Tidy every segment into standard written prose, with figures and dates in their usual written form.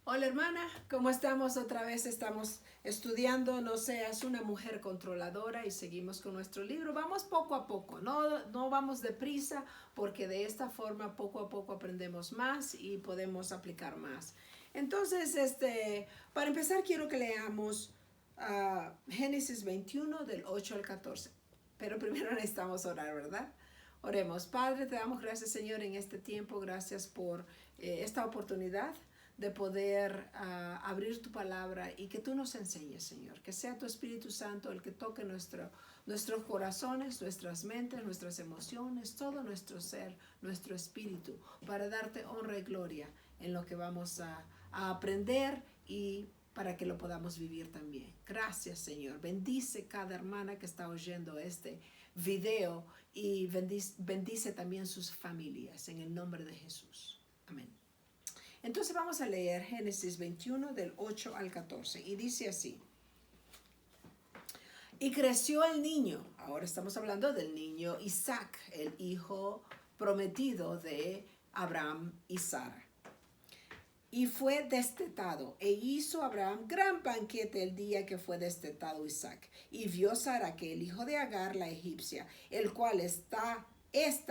Hola hermana, ¿cómo estamos? Otra vez estamos estudiando No seas una mujer controladora y seguimos con nuestro libro. Vamos poco a poco, no vamos deprisa porque de esta forma poco a poco aprendemos más y podemos aplicar más. Entonces, para empezar quiero que leamos Génesis 21 del 8 al 14. Pero primero necesitamos orar, ¿verdad? Oremos. Padre, te damos gracias Señor en este tiempo, gracias por esta oportunidad de poder abrir tu palabra y que tú nos enseñes, Señor. Que sea tu Espíritu Santo el que toque nuestros corazones, nuestras mentes, nuestras emociones, todo nuestro ser, nuestro espíritu, para darte honra y gloria en lo que vamos a aprender y para que lo podamos vivir también. Gracias, Señor. Bendice cada hermana que está oyendo este video y bendice también sus familias en el nombre de Jesús. Amén. Entonces vamos a leer Génesis 21 del 8 al 14 y dice así. Y creció el niño, ahora estamos hablando del niño Isaac, el hijo prometido de Abraham y Sara. Y fue destetado, e hizo Abraham gran banquete el día que fue destetado Isaac. Y vio Sara que el hijo de Agar, la egipcia, el cual esta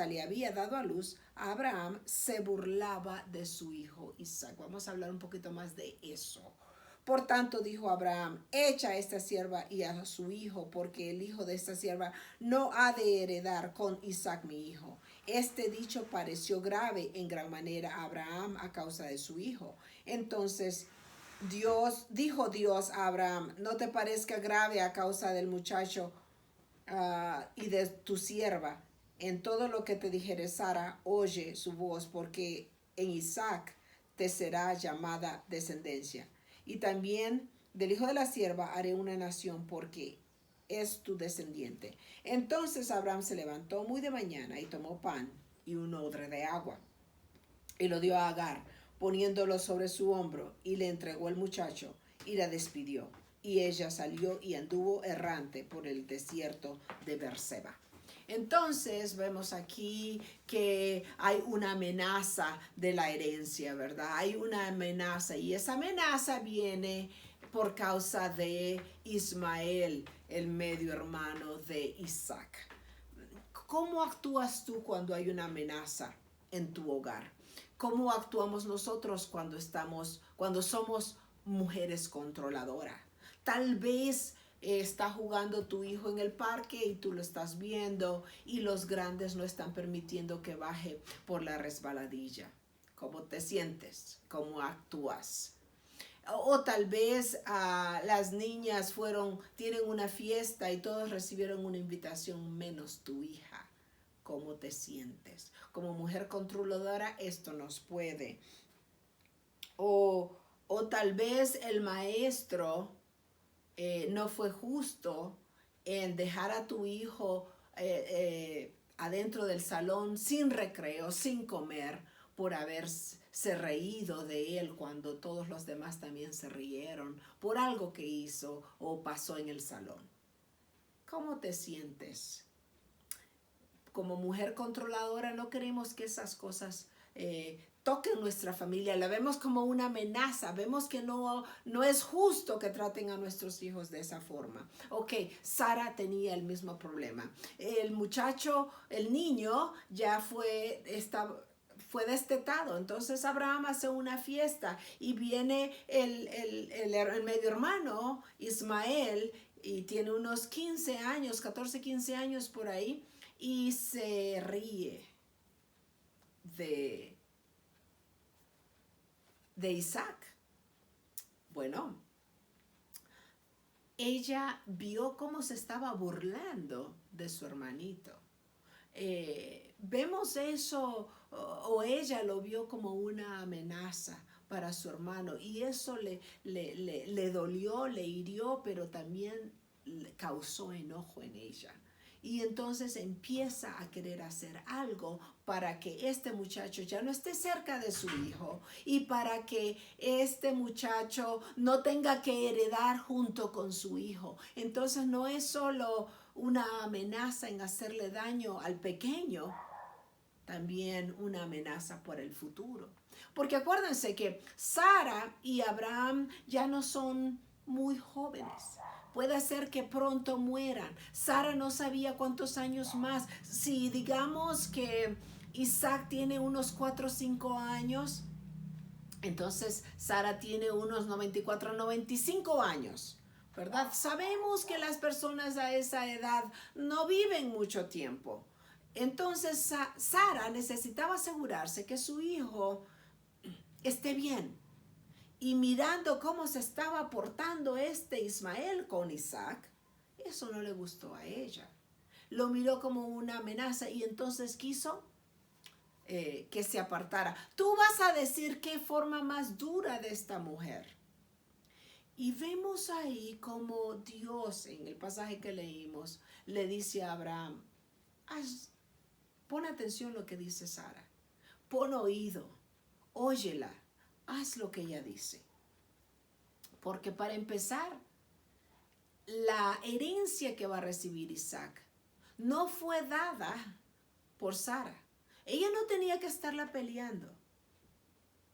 le había dado a luz, a Abraham se burlaba de su hijo Isaac. Vamos a hablar un poquito más de eso. Por tanto dijo Abraham, echa a esta sierva y a su hijo, porque el hijo de esta sierva no ha de heredar con Isaac mi hijo. Este dicho pareció grave en gran manera a Abraham a causa de su hijo. Entonces dijo Dios a Abraham, no te parezca grave a causa del muchacho y de tu sierva. En todo lo que te dijere Sara, oye su voz, porque en Isaac te será llamada descendencia. Y también del hijo de la sierva haré una nación, porque es tu descendiente. Entonces Abraham se levantó muy de mañana y tomó pan y un odre de agua y lo dio a Agar, poniéndolo sobre su hombro, y le entregó el muchacho y la despidió. Y ella salió y anduvo errante por el desierto de Berseba. Entonces vemos aquí que hay una amenaza de la herencia, ¿verdad? Hay una amenaza y esa amenaza viene por causa de Ismael, el medio hermano de Isaac. ¿Cómo actúas tú cuando hay una amenaza en tu hogar? ¿Cómo actuamos nosotros cuando somos mujeres controladoras? Tal vez está jugando tu hijo en el parque y tú lo estás viendo y los grandes no están permitiendo que baje por la resbaladilla. ¿Cómo te sientes? ¿Cómo actúas? O tal vez las niñas tienen una fiesta y todos recibieron una invitación menos tu hija. ¿Cómo te sientes? Como mujer controladora esto nos puede. O tal vez el maestro no fue justo en dejar a tu hijo adentro del salón sin recreo, sin comer, por haberse reído de él cuando todos los demás también se rieron por algo que hizo o pasó en el salón. ¿Cómo te sientes? Como mujer controladora no queremos que esas cosas toquen nuestra familia, la vemos como una amenaza, vemos que no es justo que traten a nuestros hijos de esa forma. Ok, Sara tenía el mismo problema. El muchacho, el niño ya fue destetado. Entonces Abraham hace una fiesta y viene el medio hermano Ismael y tiene unos 15 años, 14, 15 años por ahí y se ríe de, de Isaac. Bueno, ella vio cómo se estaba burlando de su hermanito. Vemos eso, o ella lo vio como una amenaza para su hermano y eso le dolió, le hirió, pero también causó enojo en ella. Y entonces empieza a querer hacer algo para que este muchacho ya no esté cerca de su hijo y para que este muchacho no tenga que heredar junto con su hijo. Entonces no es solo una amenaza en hacerle daño al pequeño, también una amenaza por el futuro. Porque acuérdense que Sara y Abraham ya no son muy jóvenes. Puede ser que pronto mueran. Sara no sabía cuántos años más. Si digamos que Isaac tiene unos 4 o 5 años, entonces Sara tiene unos 94, 95 años, ¿verdad? Sabemos que las personas a esa edad no viven mucho tiempo. Entonces Sara necesitaba asegurarse que su hijo esté bien. Y mirando cómo se estaba portando este Ismael con Isaac, eso no le gustó a ella. Lo miró como una amenaza y entonces quiso que se apartara. Tú vas a decir qué forma más dura de esta mujer. Y vemos ahí como Dios, en el pasaje que leímos, le dice a Abraham, pon atención a lo que dice Sara, pon oído, óyela, haz lo que ella dice. Porque para empezar, la herencia que va a recibir Isaac no fue dada por Sara. Ella no tenía que estarla peleando.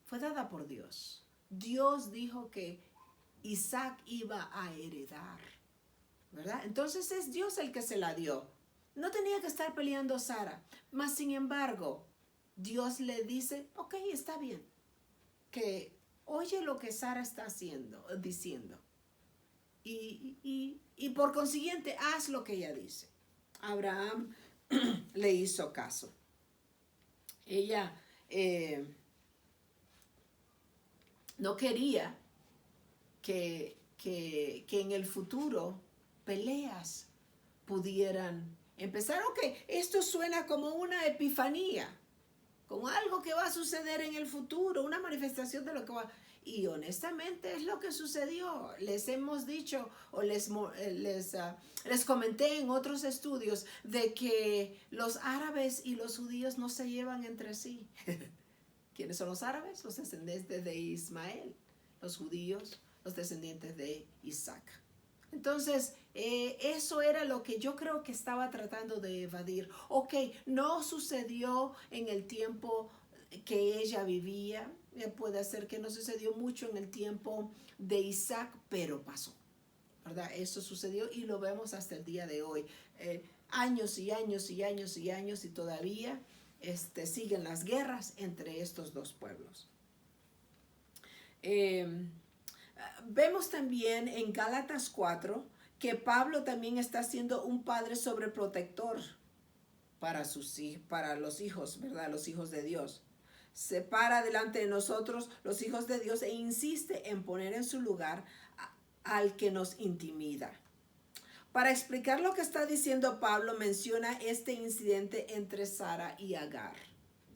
Fue dada por Dios. Dios dijo que Isaac iba a heredar, ¿verdad? Entonces es Dios el que se la dio. No tenía que estar peleando Sara. Mas sin embargo, Dios le dice, ok, está bien, que oye lo que Sara está diciendo. Y por consiguiente, haz lo que ella dice. Abraham le hizo caso. Ella no quería que en el futuro peleas pudieran empezar. Ok, esto suena como una epifanía, como algo que va a suceder en el futuro, una manifestación de lo que va. Y honestamente es lo que sucedió. Les hemos dicho o les comenté en otros estudios de que los árabes y los judíos no se llevan entre sí. ¿Quiénes son los árabes? Los descendientes de Ismael. Los judíos, los descendientes de Isaac. Entonces, eso era lo que yo creo que estaba tratando de evadir. Ok, no sucedió en el tiempo que ella vivía. Puede ser que no sucedió mucho en el tiempo de Isaac, pero pasó, ¿verdad? Eso sucedió y lo vemos hasta el día de hoy. Años y años y años y años y todavía siguen las guerras entre estos dos pueblos. Vemos también en Gálatas 4 que Pablo también está siendo un padre sobreprotector para los hijos, ¿verdad? Los hijos de Dios. Se para delante de nosotros, los hijos de Dios, e insiste en poner en su lugar al que nos intimida. Para explicar lo que está diciendo Pablo, menciona este incidente entre Sara y Agar.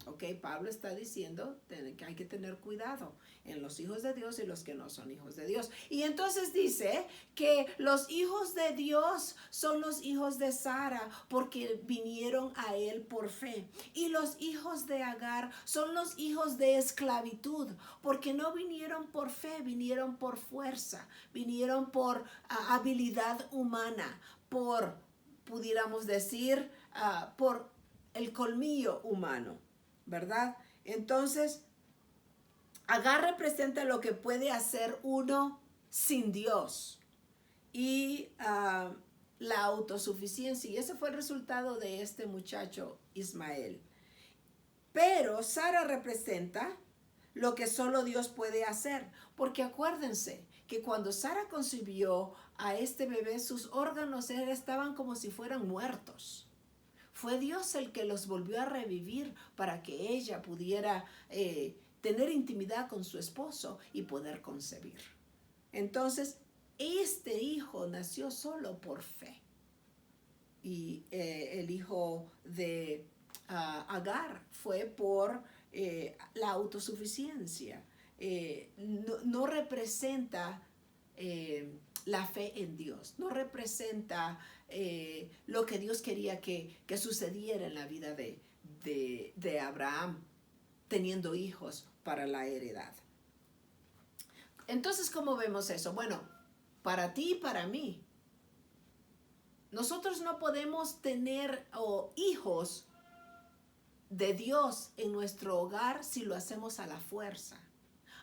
Ok, Pablo está diciendo que hay que tener cuidado en los hijos de Dios y los que no son hijos de Dios. Y entonces dice que los hijos de Dios son los hijos de Sara porque vinieron a él por fe. Y los hijos de Agar son los hijos de esclavitud porque no vinieron por fe, vinieron por fuerza, vinieron por habilidad humana, pudiéramos decir, por el colmillo humano, ¿verdad? Entonces, Agar representa lo que puede hacer uno sin Dios y la autosuficiencia. Y ese fue el resultado de este muchacho Ismael. Pero Sara representa lo que solo Dios puede hacer. Porque acuérdense que cuando Sara concibió a este bebé, sus órganos estaban como si fueran muertos. Fue Dios el que los volvió a revivir para que ella pudiera tener intimidad con su esposo y poder concebir. Entonces, este hijo nació solo por fe. Y el hijo de Agar fue por la autosuficiencia. No representa la fe en Dios, no representa lo que Dios quería que sucediera en la vida de Abraham, teniendo hijos para la heredad. Entonces, ¿cómo vemos eso? Bueno, para ti y para mí, nosotros no podemos tener hijos de Dios en nuestro hogar si lo hacemos a la fuerza.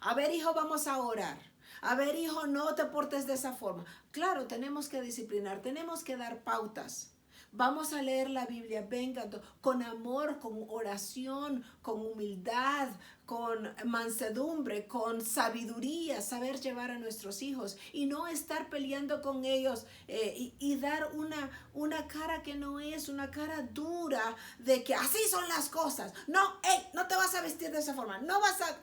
A ver, hijo, vamos a orar. A ver, hijo, no te portes de esa forma. Claro, tenemos que disciplinar, tenemos que dar pautas. Vamos a leer la Biblia, venga, con amor, con oración, con humildad, con mansedumbre, con sabiduría, saber llevar a nuestros hijos y no estar peleando con ellos y dar una cara que no es, una cara dura de que así son las cosas. No, hey, no te vas a vestir de esa forma, no vas a...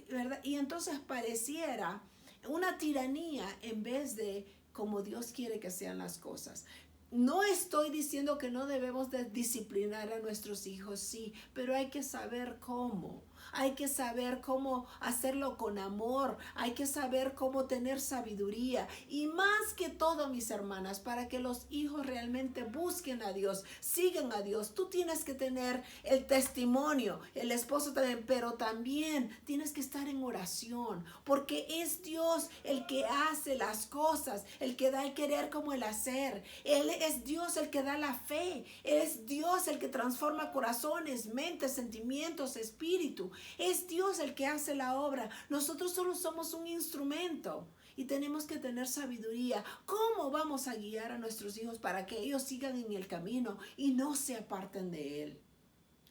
¿verdad? Y entonces pareciera una tiranía en vez de como Dios quiere que sean las cosas. No estoy diciendo que no debemos de disciplinar a nuestros hijos, sí, pero hay que saber cómo. Hay que saber cómo hacerlo con amor. Hay que saber cómo tener sabiduría. Y más que todo, mis hermanas, para que los hijos realmente busquen a Dios, sigan a Dios, tú tienes que tener el testimonio, el esposo también, pero también tienes que estar en oración, porque es Dios el que hace las cosas, el que da el querer como el hacer. Él es Dios el que da la fe. Es Dios el que transforma corazones, mentes, sentimientos, espíritu. Es Dios el que hace la obra. Nosotros solo somos un instrumento y tenemos que tener sabiduría. ¿Cómo vamos a guiar a nuestros hijos para que ellos sigan en el camino y no se aparten de él?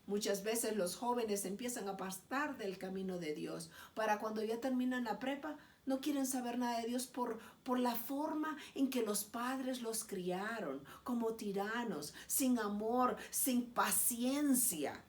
Muchas veces los jóvenes empiezan a apartar del camino de Dios. Para cuando ya terminan la prepa, no quieren saber nada de Dios por la forma en que los padres los criaron, como tiranos, sin amor, sin paciencia.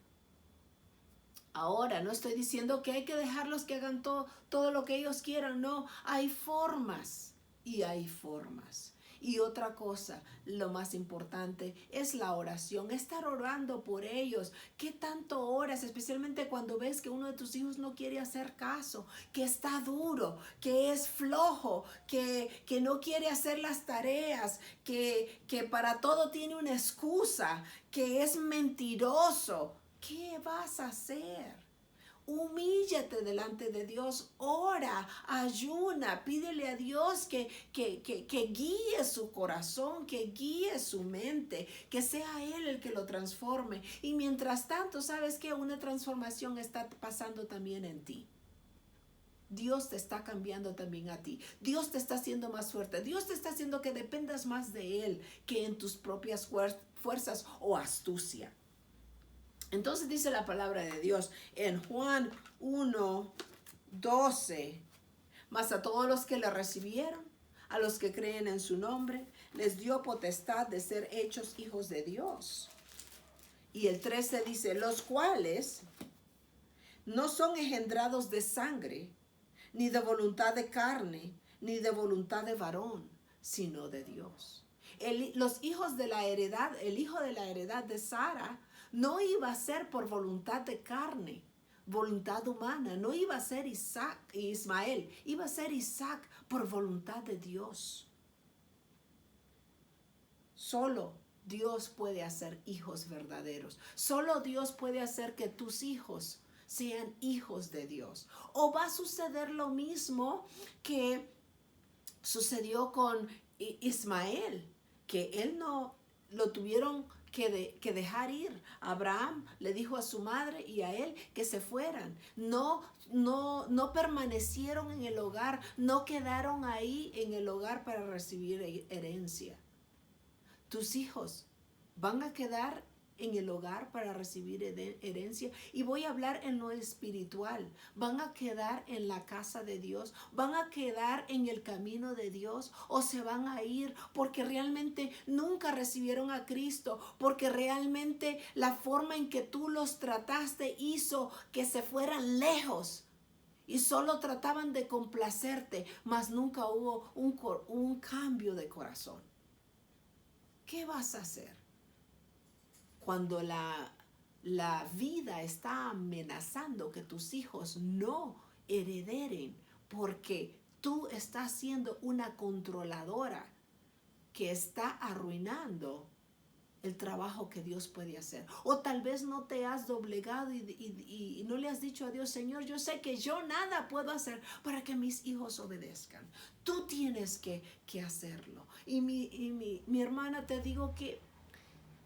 Ahora, no estoy diciendo que hay que dejarlos que hagan todo lo que ellos quieran. No, hay formas y hay formas. Y otra cosa, lo más importante, es la oración. Estar orando por ellos. ¿Qué tanto oras? Especialmente cuando ves que uno de tus hijos no quiere hacer caso, que está duro, que es flojo, que no quiere hacer las tareas, que para todo tiene una excusa, que es mentiroso. ¿Qué vas a hacer? Humíllate delante de Dios, ora, ayuna, pídele a Dios que guíe su corazón, que guíe su mente, que sea Él el que lo transforme. Y mientras tanto, ¿sabes qué? Una transformación está pasando también en ti. Dios te está cambiando también a ti. Dios te está haciendo más fuerte. Dios te está haciendo que dependas más de Él que en tus propias fuerzas o astucia. Entonces dice la palabra de Dios en Juan 1:12, mas a todos los que le recibieron, a los que creen en su nombre, les dio potestad de ser hechos hijos de Dios. Y el 13 dice, los cuales no son engendrados de sangre, ni de voluntad de carne, ni de voluntad de varón, sino de Dios. Los hijos de la heredad, el hijo de la heredad de Sara, no iba a ser por voluntad de carne, voluntad humana. No iba a ser Ismael, iba a ser Isaac por voluntad de Dios. Solo Dios puede hacer hijos verdaderos. Solo Dios puede hacer que tus hijos sean hijos de Dios. O va a suceder lo mismo que sucedió con Ismael, que él no lo tuvieron que dejar ir. Abraham le dijo a su madre y a él que se fueran. No permanecieron en el hogar, no quedaron ahí en el hogar para recibir herencia. Tus hijos van a quedar en el hogar para recibir herencia, y voy a hablar en lo espiritual. Van a quedar en la casa de Dios, van a quedar en el camino de Dios, o se van a ir porque realmente nunca recibieron a Cristo, porque realmente la forma en que tú los trataste hizo que se fueran lejos y solo trataban de complacerte, mas nunca hubo un cambio de corazón. ¿Qué vas a hacer cuando la vida está amenazando que tus hijos no herederen porque tú estás siendo una controladora que está arruinando el trabajo que Dios puede hacer? O tal vez no te has doblegado y no le has dicho a Dios, Señor, yo sé que yo nada puedo hacer para que mis hijos obedezcan. Tú tienes que hacerlo. Y mi hermana, te digo que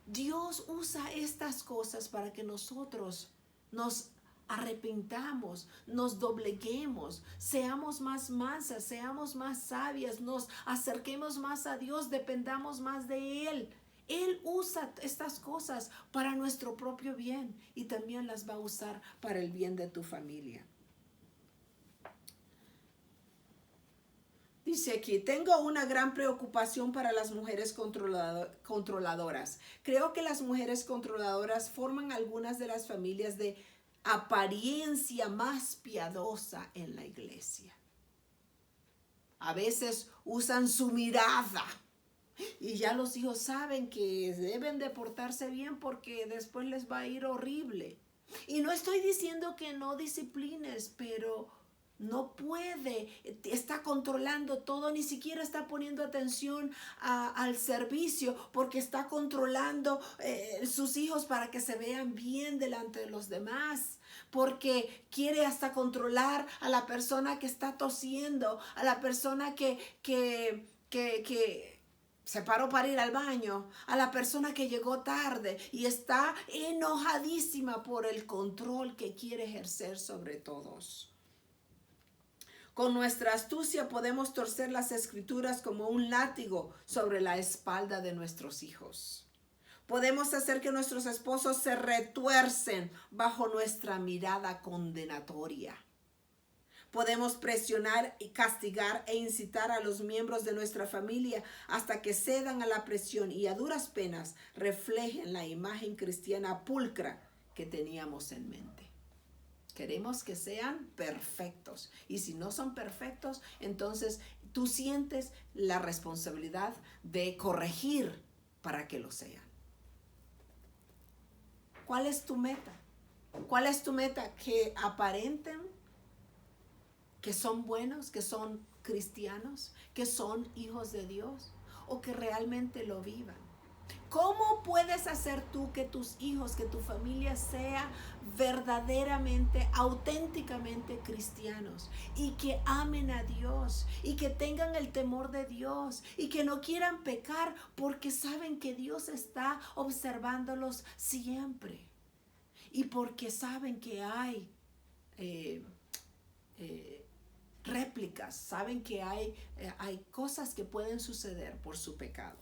Dios usa estas cosas para que nosotros nos arrepintamos, nos dobleguemos, seamos más mansas, seamos más sabias, nos acerquemos más a Dios, dependamos más de Él. Él usa estas cosas para nuestro propio bien y también las va a usar para el bien de tu familia. Dice aquí, tengo una gran preocupación para las mujeres controladoras. Creo que las mujeres controladoras forman algunas de las familias de apariencia más piadosa en la iglesia. A veces usan su mirada y ya los hijos saben que deben de portarse bien porque después les va a ir horrible. Y no estoy diciendo que no disciplines, pero no puede, está controlando todo, ni siquiera está poniendo atención al servicio porque está controlando sus hijos para que se vean bien delante de los demás, porque quiere hasta controlar a la persona que está tosiendo, a la persona que se paró para ir al baño, a la persona que llegó tarde y está enojadísima por el control que quiere ejercer sobre todos. Con nuestra astucia podemos torcer las escrituras como un látigo sobre la espalda de nuestros hijos. Podemos hacer que nuestros esposos se retuercen bajo nuestra mirada condenatoria. Podemos presionar y castigar e incitar a los miembros de nuestra familia hasta que cedan a la presión y a duras penas reflejen la imagen cristiana pulcra que teníamos en mente. Queremos que sean perfectos. Y si no son perfectos, entonces tú sientes la responsabilidad de corregir para que lo sean. ¿Cuál es tu meta? ¿Cuál es tu meta? Que aparenten que son buenos, que son cristianos, que son hijos de Dios, o que realmente lo vivan. ¿Cómo puedes hacer tú que tus hijos, que tu familia sea verdaderamente, auténticamente cristianos y que amen a Dios y que tengan el temor de Dios y que no quieran pecar porque saben que Dios está observándolos siempre y porque saben que hay réplicas, saben que hay cosas que pueden suceder por su pecado?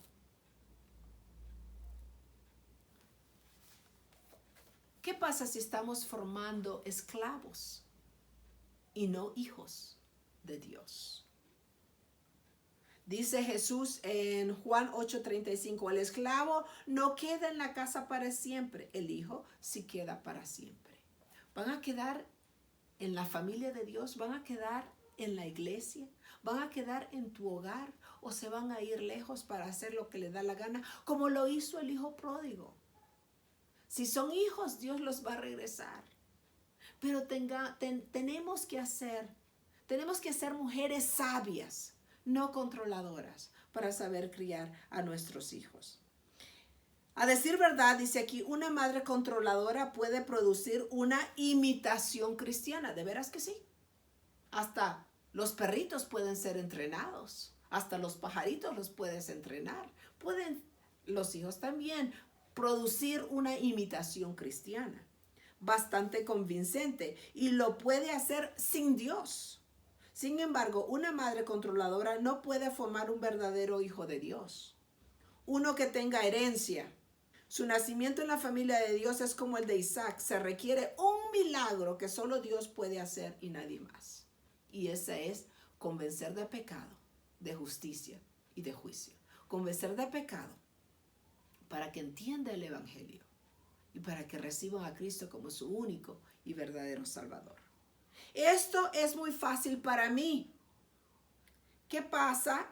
¿Qué pasa si estamos formando esclavos y no hijos de Dios? Dice Jesús en Juan 8:35, el esclavo no queda en la casa para siempre, el hijo sí queda para siempre. ¿Van a quedar en la familia de Dios? ¿Van a quedar en la iglesia? ¿Van a quedar en tu hogar o se van a ir lejos para hacer lo que les da la gana, como lo hizo el hijo pródigo? Si son hijos, Dios los va a regresar. Pero tenemos que ser mujeres sabias, no controladoras, para saber criar a nuestros hijos. A decir verdad, dice aquí, una madre controladora puede producir una imitación cristiana. ¿De veras que sí? Hasta los perritos pueden ser entrenados. Hasta los pajaritos los puedes entrenar. Pueden los hijos también producir una imitación cristiana bastante convincente y lo puede hacer sin Dios. Sin embargo, una madre controladora no puede formar un verdadero hijo de Dios, uno que tenga herencia. Su nacimiento en la familia de Dios es como el de Isaac. Se requiere un milagro que solo Dios puede hacer y nadie más. Y ese es convencer de pecado, de justicia y de juicio. Convencer de pecado para que entienda el evangelio y para que reciban a Cristo como su único y verdadero Salvador. Esto es muy fácil para mí. ¿Qué pasa?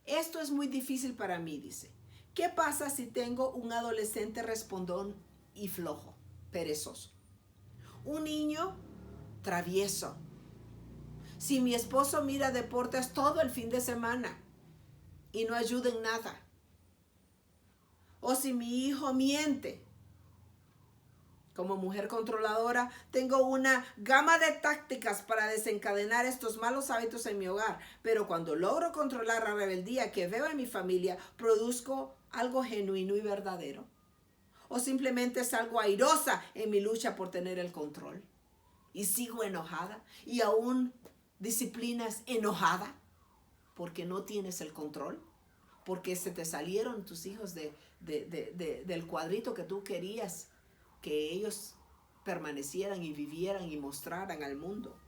Esto es muy difícil para mí, dice. ¿Qué pasa si tengo un adolescente respondón y flojo, perezoso? Un niño travieso. Si mi esposo mira deportes todo el fin de semana y no ayuda en nada. O si mi hijo miente. Como mujer controladora, tengo una gama de tácticas para desencadenar estos malos hábitos en mi hogar. Pero cuando logro controlar la rebeldía que veo en mi familia, produzco algo genuino y verdadero. O simplemente salgo airosa en mi lucha por tener el control. Y sigo enojada. Y aún disciplinas enojada porque no tienes el control. Porque se te salieron tus hijos del cuadrito que tú querías que ellos permanecieran y vivieran y mostraran al mundo.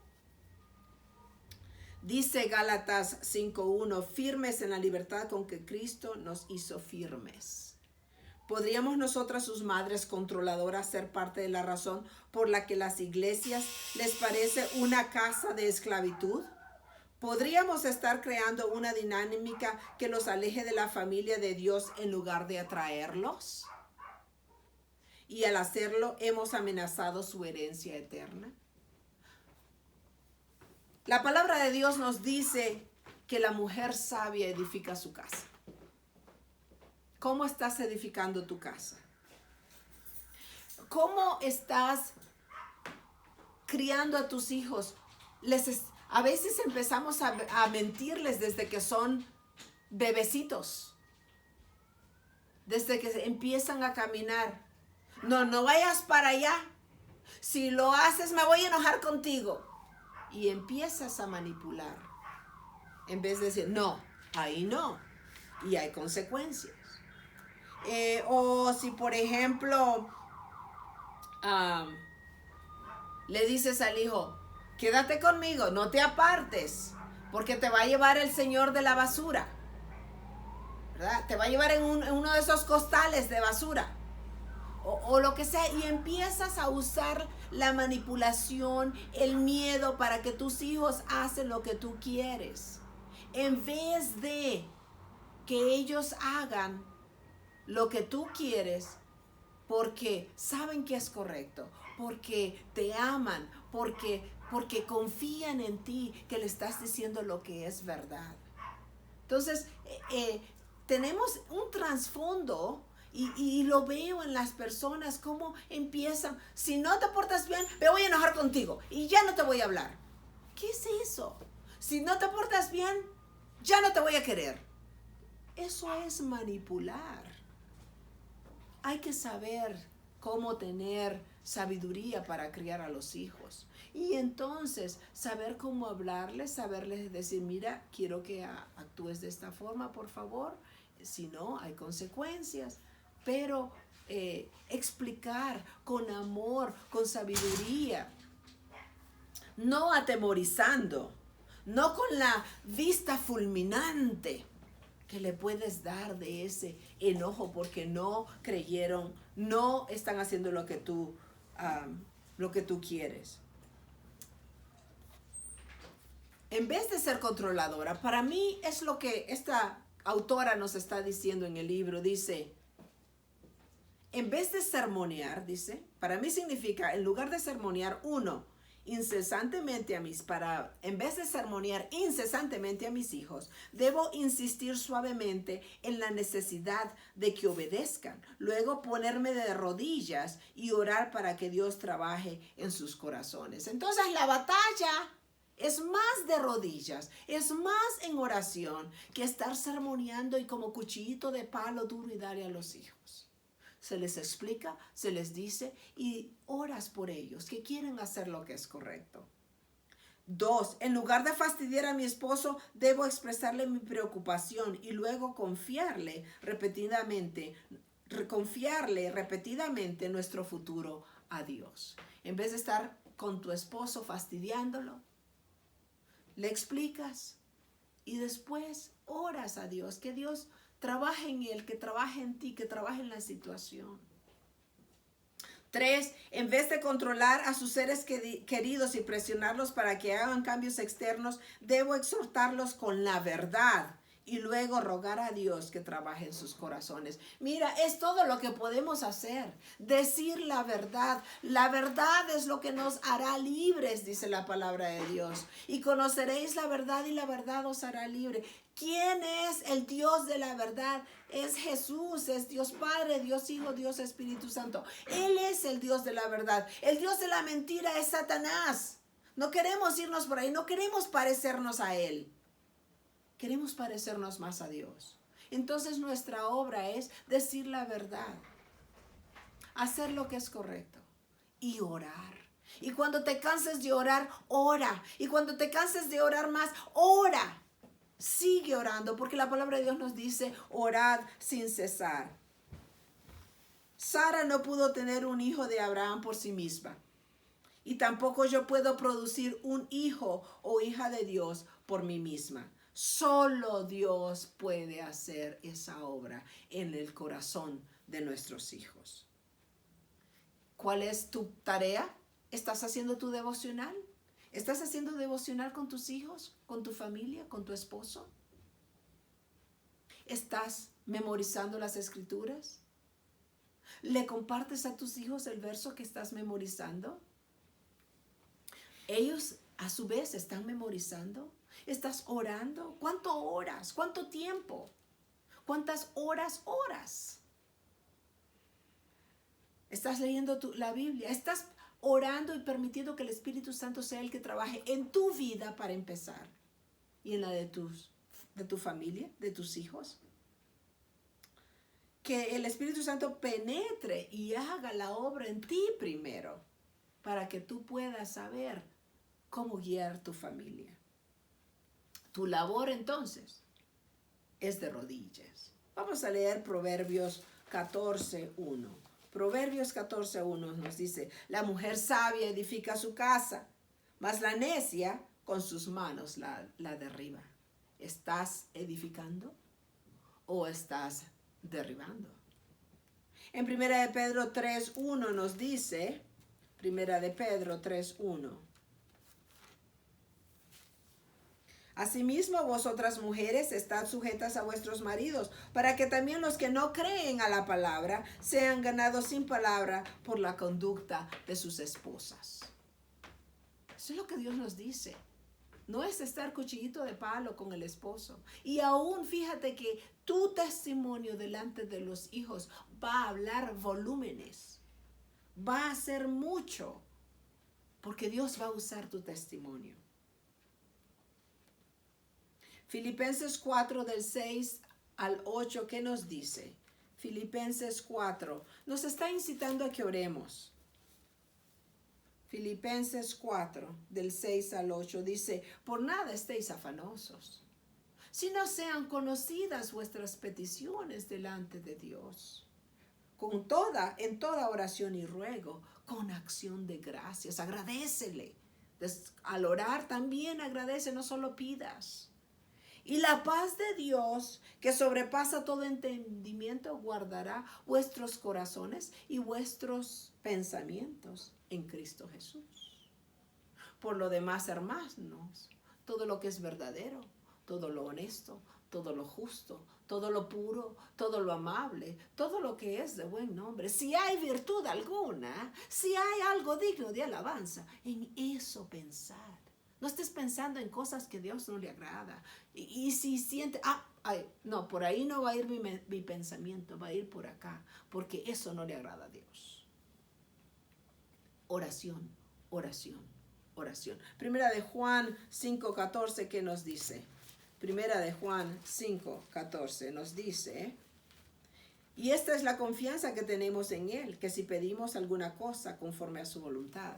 Dice Gálatas 5:1, firmes en la libertad con que Cristo nos hizo firmes. ¿Podríamos nosotras, sus madres controladoras, ser parte de la razón por la que las iglesias les parece una casa de esclavitud? ¿Podríamos estar creando una dinámica que los aleje de la familia de Dios en lugar de atraerlos? Y al hacerlo hemos amenazado su herencia eterna. La palabra de Dios nos dice que la mujer sabia edifica su casa. ¿Cómo estás edificando tu casa? ¿Cómo estás criando a tus hijos? A veces empezamos a mentirles desde que son bebecitos, desde que empiezan a caminar. No vayas para allá. Si lo haces, me voy a enojar contigo. Y empiezas a manipular. En vez de decir, no, ahí no. Y hay consecuencias. O si, por ejemplo, le dices al hijo, quédate conmigo, no te apartes, porque te va a llevar el señor de la basura. ¿Verdad? Te va a llevar en uno de esos costales de basura. O lo que sea, y empiezas a usar la manipulación, el miedo para que tus hijos hacen lo que tú quieres. En vez de que ellos hagan lo que tú quieres porque saben que es correcto, porque te aman, porque confían en ti, que le estás diciendo lo que es verdad. Entonces, tenemos un trasfondo. Y lo veo en las personas, cómo empiezan. Si no te portas bien, me voy a enojar contigo y ya no te voy a hablar. ¿Qué es eso? Si no te portas bien, ya no te voy a querer. Eso es manipular. Hay que saber cómo tener sabiduría para criar a los hijos. Y entonces saber cómo hablarles, saberles decir, mira, quiero que actúes de esta forma, por favor. Si no, hay consecuencias. Pero explicar con amor, con sabiduría, no atemorizando, no con la vista fulminante que le puedes dar de ese enojo porque no creyeron, no están haciendo lo que tú quieres. En vez de ser controladora, para mí es lo que esta autora nos está diciendo en el libro. Dice, en vez de sermonear, dice, para mí significa, en lugar de sermonear, en vez de sermonear incesantemente a mis hijos, debo insistir suavemente en la necesidad de que obedezcan. Luego ponerme de rodillas y orar para que Dios trabaje en sus corazones. Entonces la batalla es más de rodillas, es más en oración que estar sermoneando y como cuchillito de palo duro y darle a los hijos. Se les explica, se les dice y oras por ellos que quieren hacer lo que es correcto. 2, en lugar de fastidiar a mi esposo, debo expresarle mi preocupación y luego confiarle repetidamente nuestro futuro a Dios. En vez de estar con tu esposo fastidiándolo, le explicas y después oras a Dios, que Dios trabaje en él, que trabaje en ti, que trabaje en la situación. 3, en vez de controlar a sus seres queridos y presionarlos para que hagan cambios externos, debo exhortarlos con la verdad y luego rogar a Dios que trabaje en sus corazones. Mira, es todo lo que podemos hacer. Decir la verdad. La verdad es lo que nos hará libres, dice la palabra de Dios. Y conoceréis la verdad y la verdad os hará libre. ¿Quién es el Dios de la verdad? Es Jesús, es Dios Padre, Dios Hijo, Dios Espíritu Santo. Él es el Dios de la verdad. El Dios de la mentira es Satanás. No queremos irnos por ahí, no queremos parecernos a Él. Queremos parecernos más a Dios. Entonces nuestra obra es decir la verdad, hacer lo que es correcto y orar. Y cuando te canses de orar, ora. Y cuando te canses de orar más, ora. Sigue orando, porque la palabra de Dios nos dice, orad sin cesar. Sara no pudo tener un hijo de Abraham por sí misma. Y tampoco yo puedo producir un hijo o hija de Dios por mí misma. Solo Dios puede hacer esa obra en el corazón de nuestros hijos. ¿Cuál es tu tarea? ¿Estás haciendo tu devocional? ¿Estás haciendo devocional con tus hijos, con tu familia, con tu esposo? ¿Estás memorizando las escrituras? ¿Le compartes a tus hijos el verso que estás memorizando? Ellos a su vez están memorizando. ¿Estás orando? ¿Cuánto oras? ¿Cuánto tiempo? ¿Cuántas horas oras? ¿Estás leyendo la Biblia? ¿Estás orando y permitiendo que el Espíritu Santo sea el que trabaje en tu vida para empezar? Y en la de tu familia, de tus hijos. Que el Espíritu Santo penetre y haga la obra en ti primero, para que tú puedas saber cómo guiar tu familia. Tu labor entonces es de rodillas. Vamos a leer Proverbios 14:1. Proverbios 14:1 nos dice, la mujer sabia edifica su casa, mas la necia con sus manos la derriba. ¿Estás edificando o estás derribando? En 1 de Pedro 3:1 nos dice, 1 de Pedro 3:1, asimismo, vosotras mujeres, estad sujetas a vuestros maridos, para que también los que no creen a la palabra sean ganados sin palabra por la conducta de sus esposas. Eso es lo que Dios nos dice. No es estar cuchillito de palo con el esposo. Y aún fíjate que tu testimonio delante de los hijos va a hablar volúmenes. Va a ser mucho, porque Dios va a usar tu testimonio. Filipenses 4 del 6 al 8, ¿qué nos dice? Filipenses 4 nos está incitando a que oremos. Filipenses 4 del 6 al 8 dice, por nada estéis afanosos, si no sean conocidas vuestras peticiones delante de Dios. En toda oración y ruego, con acción de gracias, agradécele. Al orar también agradece, no solo pidas. Y la paz de Dios, que sobrepasa todo entendimiento, guardará vuestros corazones y vuestros pensamientos en Cristo Jesús. Por lo demás, hermanos, todo lo que es verdadero, todo lo honesto, todo lo justo, todo lo puro, todo lo amable, todo lo que es de buen nombre, si hay virtud alguna, si hay algo digno de alabanza, en eso pensad. No estés pensando en cosas que a Dios no le agrada. Y si siente, no, por ahí no va a ir mi pensamiento, va a ir por acá, porque eso no le agrada a Dios. Oración, oración, oración. Primera de Juan 5:14, ¿qué nos dice? Primera de Juan 5:14 nos dice, y esta es la confianza que tenemos en Él, que si pedimos alguna cosa conforme a su voluntad,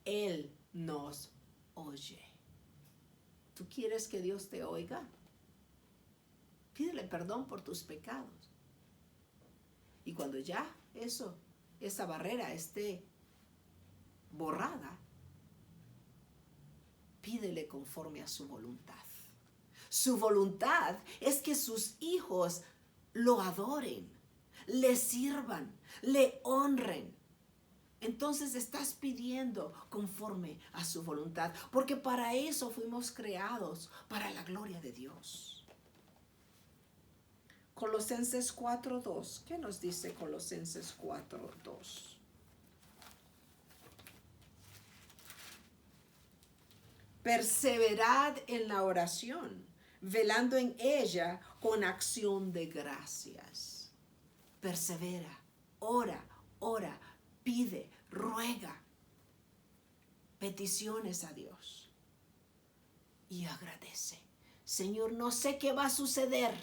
Él nos oye. ¿Tú quieres que Dios te oiga? Pídele perdón por tus pecados. Y cuando ya esa barrera esté borrada, pídele conforme a su voluntad. Su voluntad es que sus hijos lo adoren, le sirvan, le honren. Entonces estás pidiendo conforme a su voluntad, porque para eso fuimos creados, para la gloria de Dios. Colosenses 4:2. ¿Qué nos dice Colosenses 4:2? Perseverad en la oración, velando en ella con acción de gracias. Persevera, ora, pide, ruega peticiones a Dios y agradece. Señor, no sé qué va a suceder,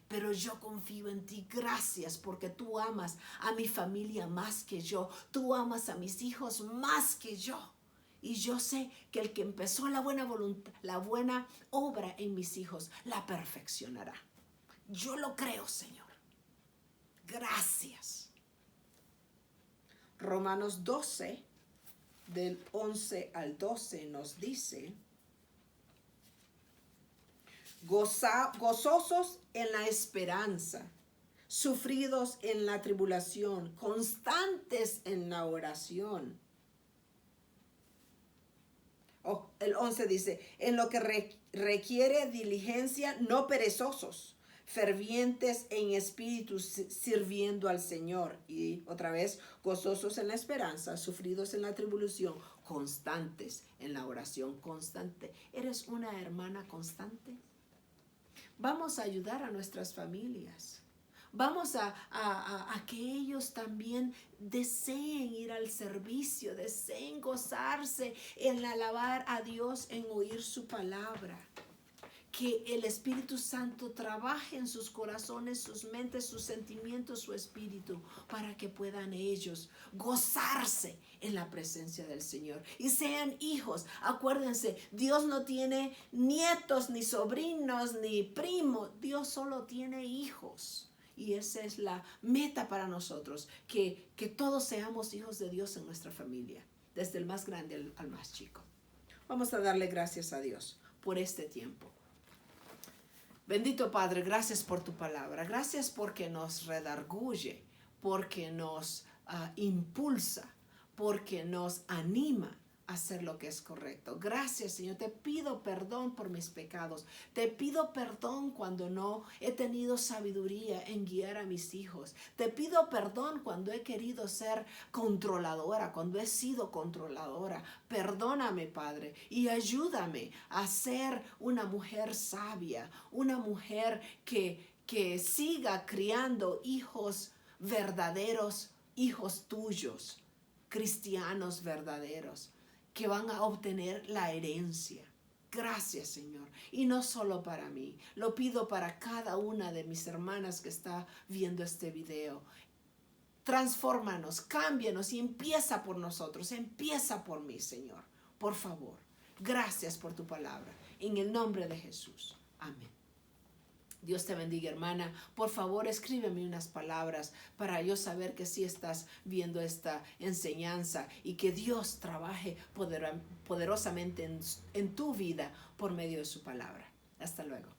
pero yo confío en ti. Gracias porque tú amas a mi familia más que yo. Tú amas a mis hijos más que yo. Y yo sé que el que empezó la buena voluntad, la buena obra en mis hijos, la perfeccionará. Yo lo creo, Señor. Gracias. Romanos 12, del 11 al 12, nos dice: gozosos en la esperanza, sufridos en la tribulación, constantes en la oración. El 11 dice: en lo que requiere diligencia, no perezosos, fervientes en espíritu, sirviendo al Señor. Y otra vez, gozosos en la esperanza, sufridos en la tribulación, constantes en la oración. Constante. ¿Eres una hermana constante? Vamos a ayudar a nuestras familias. Vamos a que ellos también deseen ir al servicio, deseen gozarse en alabar a Dios, en oír su palabra. Que el Espíritu Santo trabaje en sus corazones, sus mentes, sus sentimientos, su espíritu, para que puedan ellos gozarse en la presencia del Señor. Y sean hijos. Acuérdense, Dios no tiene nietos, ni sobrinos, ni primos. Dios solo tiene hijos. Y esa es la meta para nosotros, que todos seamos hijos de Dios en nuestra familia, desde el más grande al más chico. Vamos a darle gracias a Dios por este tiempo. Bendito Padre, gracias por tu palabra. Gracias porque nos redarguye, porque nos impulsa, porque nos anima a hacer lo que es correcto. Gracias, Señor. Te pido perdón por mis pecados. Te pido perdón cuando no he tenido sabiduría en guiar a mis hijos. Te pido perdón cuando he querido ser controladora, cuando he sido controladora. Perdóname, Padre, y ayúdame a ser una mujer sabia, una mujer que siga criando hijos verdaderos, hijos tuyos, cristianos verdaderos, que van a obtener la herencia. Gracias, Señor. Y no solo para mí, lo pido para cada una de mis hermanas que está viendo este video. Transfórmanos, cámbianos y empieza por nosotros, empieza por mí, Señor. Por favor, gracias por tu palabra. En el nombre de Jesús. Amén. Dios te bendiga, hermana. Por favor, escríbeme unas palabras para yo saber que sí estás viendo esta enseñanza y que Dios trabaje poderosamente en tu vida por medio de su palabra. Hasta luego.